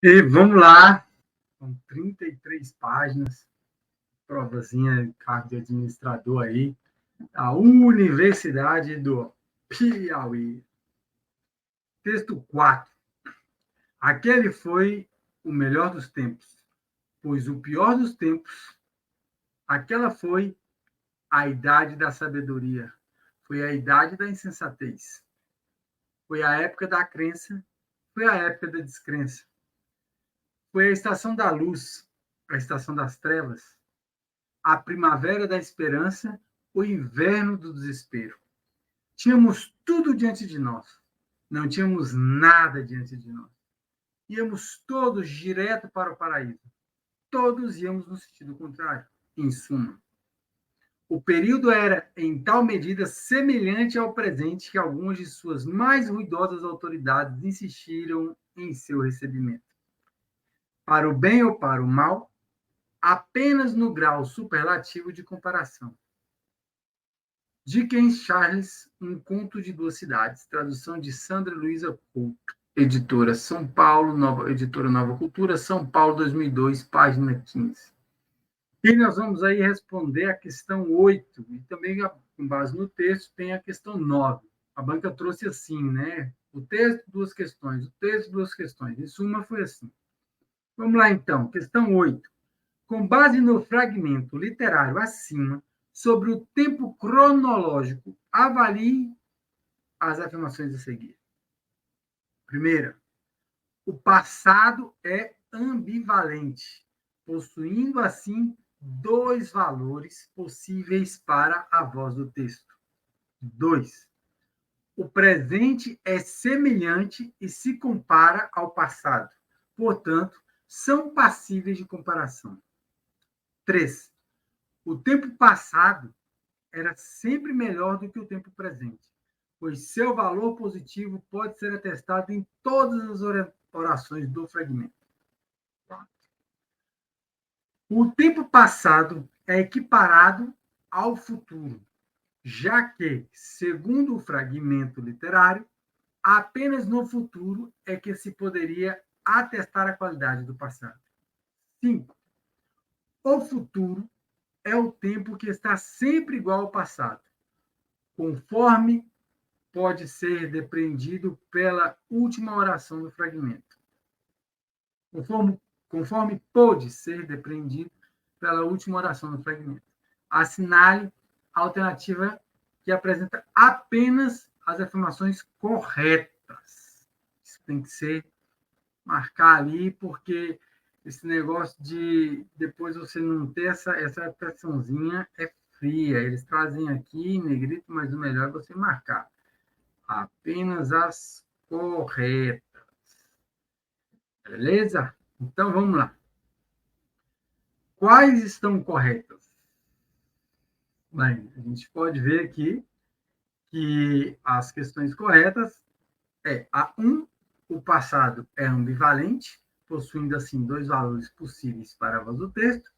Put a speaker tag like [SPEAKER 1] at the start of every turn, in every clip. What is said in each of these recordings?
[SPEAKER 1] E vamos lá, com 33 páginas, provazinha, cargo de administrador aí, a Universidade do Piauí. Texto 4. Aquele foi o melhor dos tempos, pois o pior dos tempos, aquela foi a idade da sabedoria, foi a idade da insensatez, foi a época da crença, foi a época da descrença, foi a estação da luz, a estação das trevas, a primavera da esperança, o inverno do desespero. Tínhamos tudo diante de nós, não tínhamos nada diante de nós. Íamos todos direto para o paraíso. Todos íamos no sentido contrário. Em suma, o período era, em tal medida, semelhante ao presente que algumas de suas mais ruidosas autoridades insistiram em seu recebimento. Para o bem ou para o mal, apenas no grau superlativo de comparação. Dickens Charles, Um Conto de Duas Cidades, tradução de Sandra Luiza Couto, editora São Paulo, editora Nova Cultura, São Paulo, 2002, página 15. E nós vamos aí responder a questão 8, e também, com base no texto, tem a questão 9. A banca trouxe assim, né? O texto, duas questões, o texto, duas questões. Em suma, foi assim. Vamos lá, então. Questão 8. Com base no fragmento literário acima, sobre o tempo cronológico, avalie as afirmações a seguir. Primeira, o passado é ambivalente, possuindo, assim, dois valores possíveis para a voz do texto. 2. O presente é semelhante e se compara ao passado. Portanto, são passíveis de comparação. 3. O tempo passado era sempre melhor do que o tempo presente, pois seu valor positivo pode ser atestado em todas as orações do fragmento. O tempo passado é equiparado ao futuro, já que, segundo o fragmento literário, apenas no futuro é que se poderia atestar a qualidade do passado. 5. O futuro é o tempo que está sempre igual ao passado, conforme pode ser depreendido pela última oração do fragmento. Conforme pode ser depreendido pela última oração do fragmento. Assinale a alternativa que apresenta apenas as afirmações corretas. Isso tem que ser marcar ali, porque esse negócio de depois você não ter essa pressãozinha é fria. Eles trazem aqui em negrito, mas o melhor é você marcar apenas as corretas. Beleza? Então vamos lá. Quais estão corretas? Bem, a gente pode ver aqui que as questões corretas é a 1, o passado é ambivalente, possuindo assim dois valores possíveis para a voz do texto,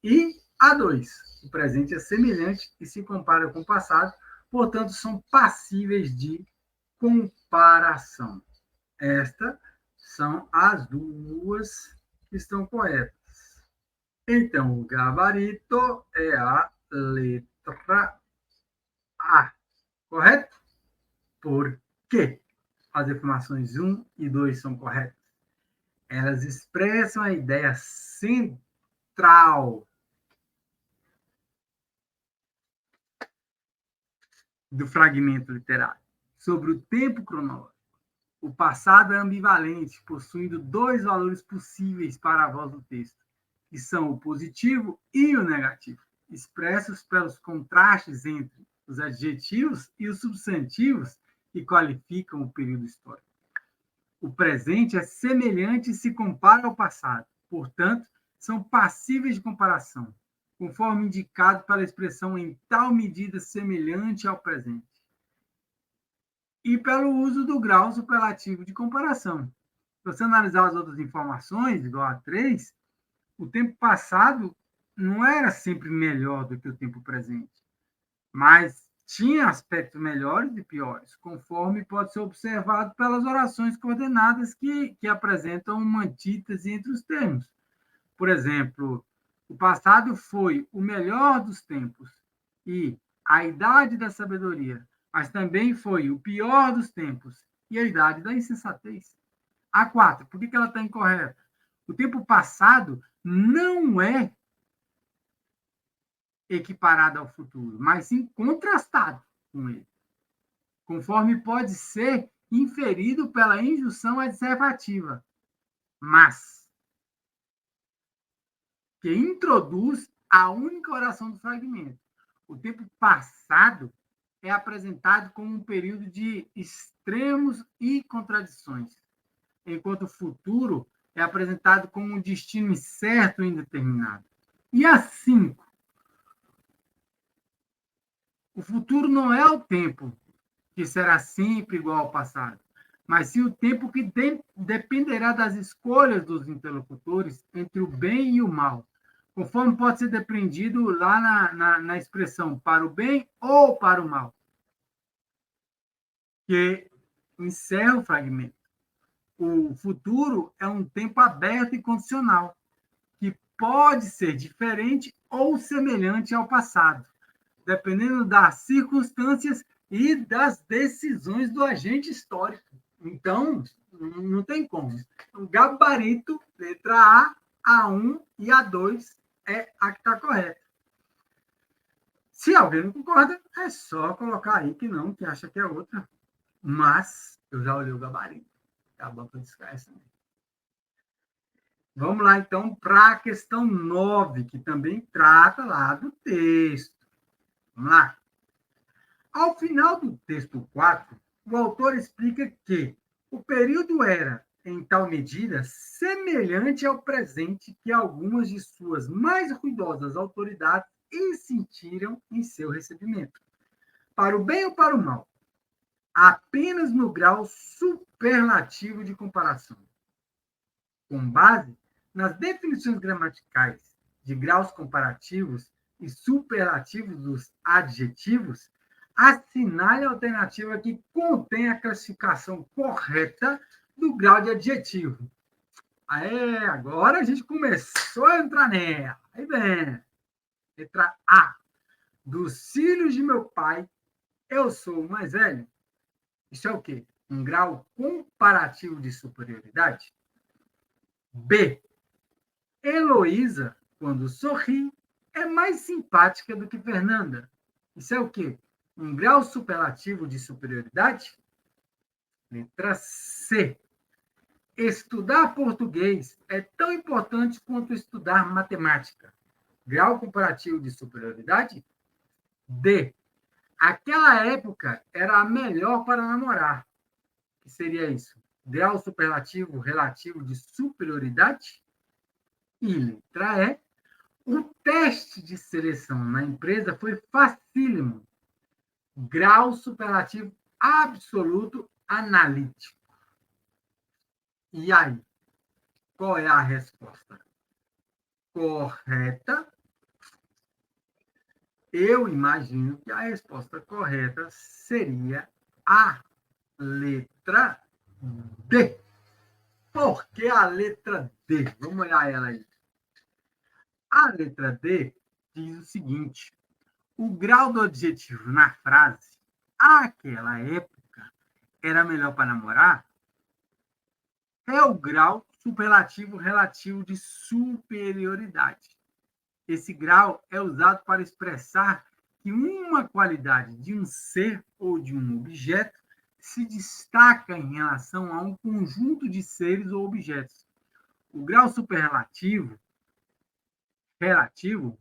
[SPEAKER 1] e a 2, o presente é semelhante e se compara com o passado, portanto são passíveis de comparação. Estas são as duas que estão corretas. Então, o gabarito é a letra A, correto? Por quê? As afirmações 1 e 2 são corretas. Elas expressam a ideia central do fragmento literário sobre o tempo cronológico. O passado é ambivalente, possuindo dois valores possíveis para a voz do texto, que são o positivo e o negativo, expressos pelos contrastes entre os adjetivos e os substantivos que qualificam o período histórico. O presente é semelhante e se compara ao passado, portanto, são passíveis de comparação, conforme indicado pela expressão em tal medida semelhante ao presente. E pelo uso do grau superlativo de comparação. Se você analisar as outras informações, igual a 3, o tempo passado não era sempre melhor do que o tempo presente, mas tinha aspectos melhores e piores, conforme pode ser observado pelas orações coordenadas que apresentam uma antítese entre os termos. Por exemplo, o passado foi o melhor dos tempos e a idade da sabedoria, mas também foi o pior dos tempos e a idade da insensatez. A 4, por que ela está incorreta? O tempo passado não é equiparado ao futuro, mas sim contrastado com ele, conforme pode ser inferido pela injunção adservativa, mas que introduz a única oração do fragmento. O tempo passado é apresentado como um período de extremos e contradições, enquanto o futuro é apresentado como um destino incerto e indeterminado. E a 5, o futuro não é o tempo que será sempre igual ao passado, mas sim o tempo que dependerá das escolhas dos interlocutores entre o bem e o mal, conforme pode ser depreendido lá na expressão para o bem ou para o mal, que encerra o fragmento. O futuro é um tempo aberto e condicional, que pode ser diferente ou semelhante ao passado, dependendo das circunstâncias e das decisões do agente histórico. Então, não tem como. O gabarito, letra A, A1 e A2 é a que está correta. Se alguém não concorda, é só colocar aí que não, que acha que é outra. Mas eu já olhei o gabarito. Tá bom para descansar. Vamos lá, então, para a questão 9, que também trata lá do texto. Vamos lá. Ao final do texto 4, o autor explica que o período era, em tal medida, semelhante ao presente que algumas de suas mais ruidosas autoridades sentiram em seu recebimento, para o bem ou para o mal, apenas no grau superlativo de comparação. Com base nas definições gramaticais de graus comparativos e superlativos dos adjetivos, assinale a alternativa que contém a classificação correta do grau de adjetivo. Agora a gente começou a entrar nela. Aí vem. Letra A. Dos filhos de meu pai, eu sou o mais velho. Isso é o quê? Um grau comparativo de superioridade? B. Heloísa, quando sorri, é mais simpática do que Fernanda. Isso é o quê? Um grau superlativo de superioridade? Letra C. Estudar português é tão importante quanto estudar matemática. Grau comparativo de superioridade? D. Aquela época era a melhor para namorar. O que seria isso? Grau superlativo relativo de superioridade? E letra E. O teste de seleção na empresa foi facílimo. Grau superlativo absoluto analítico. E aí? Qual é a resposta correta? Eu imagino que a resposta correta seria a letra D. Por que a letra D? Vamos olhar ela aí. A letra D diz o seguinte: o grau do adjetivo na frase, àquela época, era melhor para namorar, é o grau superlativo relativo de superioridade. Esse grau é usado para expressar que uma qualidade de um ser ou de um objeto se destaca em relação a um conjunto de seres ou objetos. O grau superlativo relativo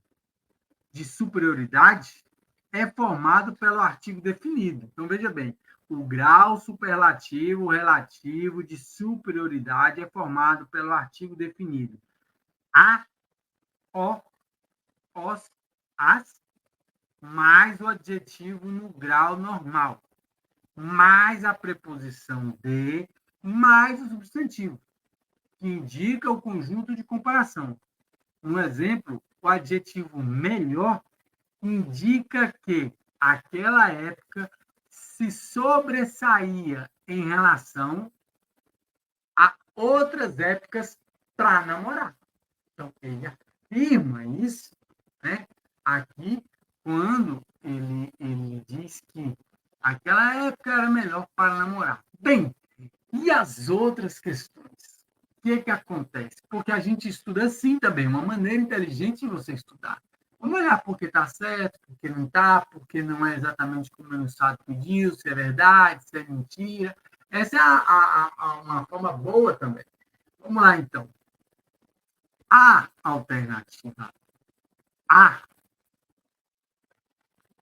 [SPEAKER 1] de superioridade é formado pelo artigo definido. Então, veja bem, o grau superlativo relativo de superioridade é formado pelo artigo definido. A, o, os, as, mais o adjetivo no grau normal, mais a preposição de, mais o substantivo, que indica o conjunto de comparação. Um exemplo, o adjetivo melhor indica que aquela época se sobressaía em relação a outras épocas para namorar. Então, ele afirma isso, né, aqui, quando ele diz que aquela época era melhor para namorar. Bem, e as outras questões? O que acontece? Porque a gente estuda assim também, uma maneira inteligente de você estudar. Vamos olhar porque está certo, porque não está, porque não é exatamente como o enunciado pediu, se é verdade, se é mentira. Essa é uma forma boa também. Vamos lá, então. A alternativa A,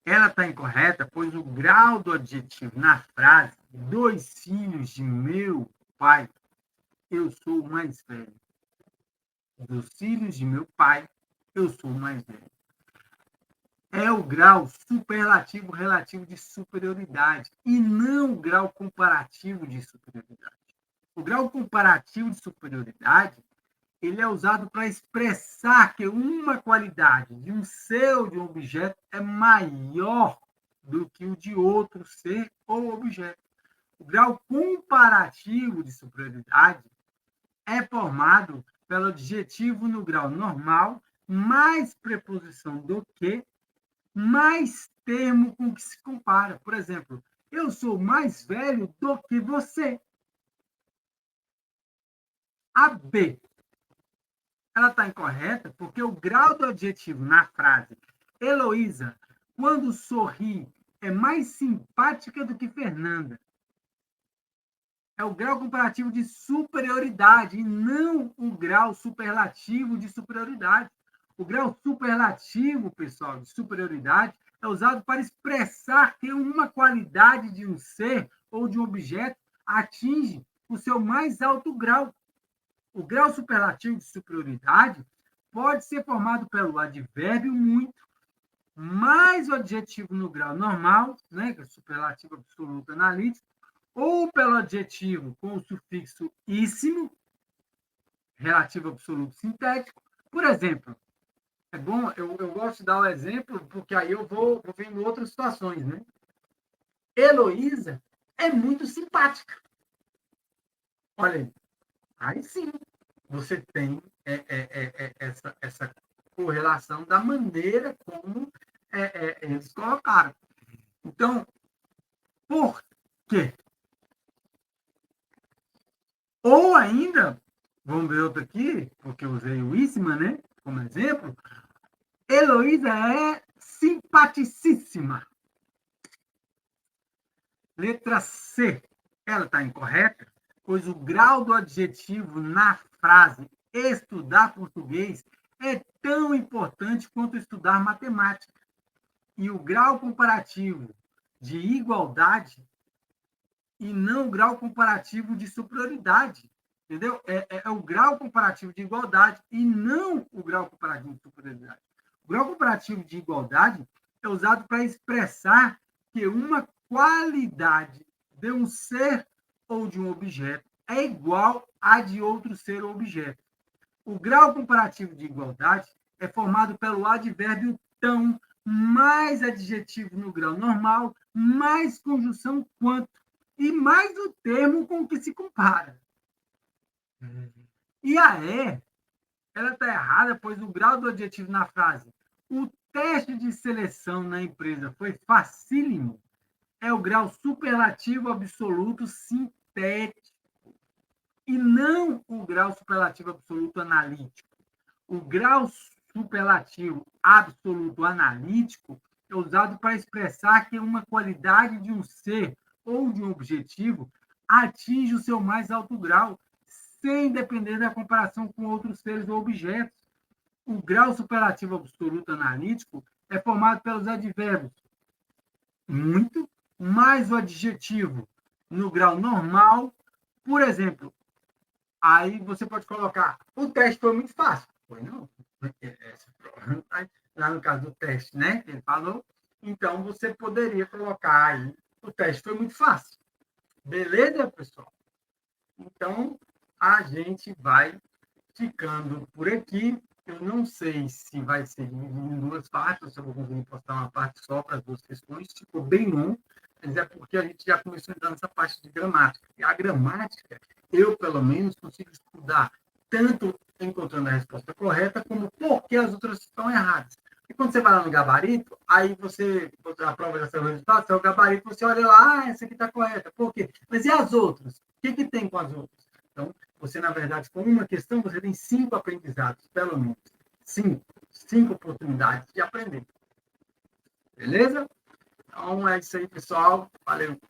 [SPEAKER 1] ela está incorreta, pois o grau do adjetivo na frase "dois filhos de meu pai, eu sou o mais velho". Dos filhos de meu pai, eu sou o mais velho. É o grau superlativo relativo de superioridade e não o grau comparativo de superioridade. O grau comparativo de superioridade ele é usado para expressar que uma qualidade de um ser ou de um objeto é maior do que o de outro ser ou objeto. O grau comparativo de superioridade é formado pelo adjetivo no grau normal, mais preposição do que, mais termo com que se compara. Por exemplo, eu sou mais velho do que você. A B, ela está incorreta porque o grau do adjetivo na frase Heloísa, quando sorri, é mais simpática do que Fernanda. É o grau comparativo de superioridade e não o grau superlativo de superioridade. O grau superlativo, pessoal, de superioridade é usado para expressar que uma qualidade de um ser ou de um objeto atinge o seu mais alto grau. O grau superlativo de superioridade pode ser formado pelo advérbio muito, mais o adjetivo no grau normal, né, que é superlativo absoluto analítico, ou pelo adjetivo com o sufixo íssimo, relativo absoluto sintético. Por exemplo, é bom, eu gosto de dar o exemplo, porque aí eu vou vendo outras situações, né? Heloísa é muito simpática. Olha aí, aí sim, você tem essa correlação da maneira como eles colocaram. Então, por quê? Ou ainda, vamos ver outro aqui, porque eu usei o Isma, né, como exemplo. Heloísa é simpaticíssima. Letra C, ela está incorreta, pois o grau do adjetivo na frase estudar português é tão importante quanto estudar matemática. E o grau comparativo de igualdade e não o grau comparativo de superioridade. Entendeu? É o grau comparativo de igualdade e não o grau comparativo de superioridade. O grau comparativo de igualdade é usado para expressar que uma qualidade de um ser ou de um objeto é igual à de outro ser ou objeto. O grau comparativo de igualdade é formado pelo advérbio tão, mais adjetivo no grau normal, mais conjunção quanto, e mais o termo com que se compara. E a E, ela está errada, pois o grau do adjetivo na frase "o teste de seleção na empresa foi facílimo" é o grau superlativo absoluto sintético e não o grau superlativo absoluto analítico. O grau superlativo absoluto analítico é usado para expressar que uma qualidade de um ser ou de um objetivo atinge o seu mais alto grau, sem depender da comparação com outros seres ou objetos. O grau superlativo absoluto analítico é formado pelos advérbios muito mais o adjetivo no grau normal. Por exemplo, aí você pode colocar: o teste foi muito fácil. Foi não. Lá no caso do teste, né? Ele falou. Então, você poderia colocar aí: o teste foi muito fácil. Beleza, pessoal? Então, a gente vai ficando por aqui. Eu não sei se vai ser dividido em duas partes, ou se eu vou conseguir postar uma parte só para as duas questões. Ficou bem longo, mas é porque a gente já começou a entrar nessa parte de gramática. E a gramática, eu, pelo menos, consigo estudar tanto encontrando a resposta correta, como porque as outras estão erradas. E quando você vai lá no gabarito, aí a prova já saiu o resultado, saiu o gabarito, você olha lá, essa aqui está correta. Por quê? Mas e as outras? O que tem com as outras? Então, você, na verdade, com uma questão, você tem 5 aprendizados, pelo menos. 5 oportunidades de aprender. Beleza? Então, é isso aí, pessoal. Valeu.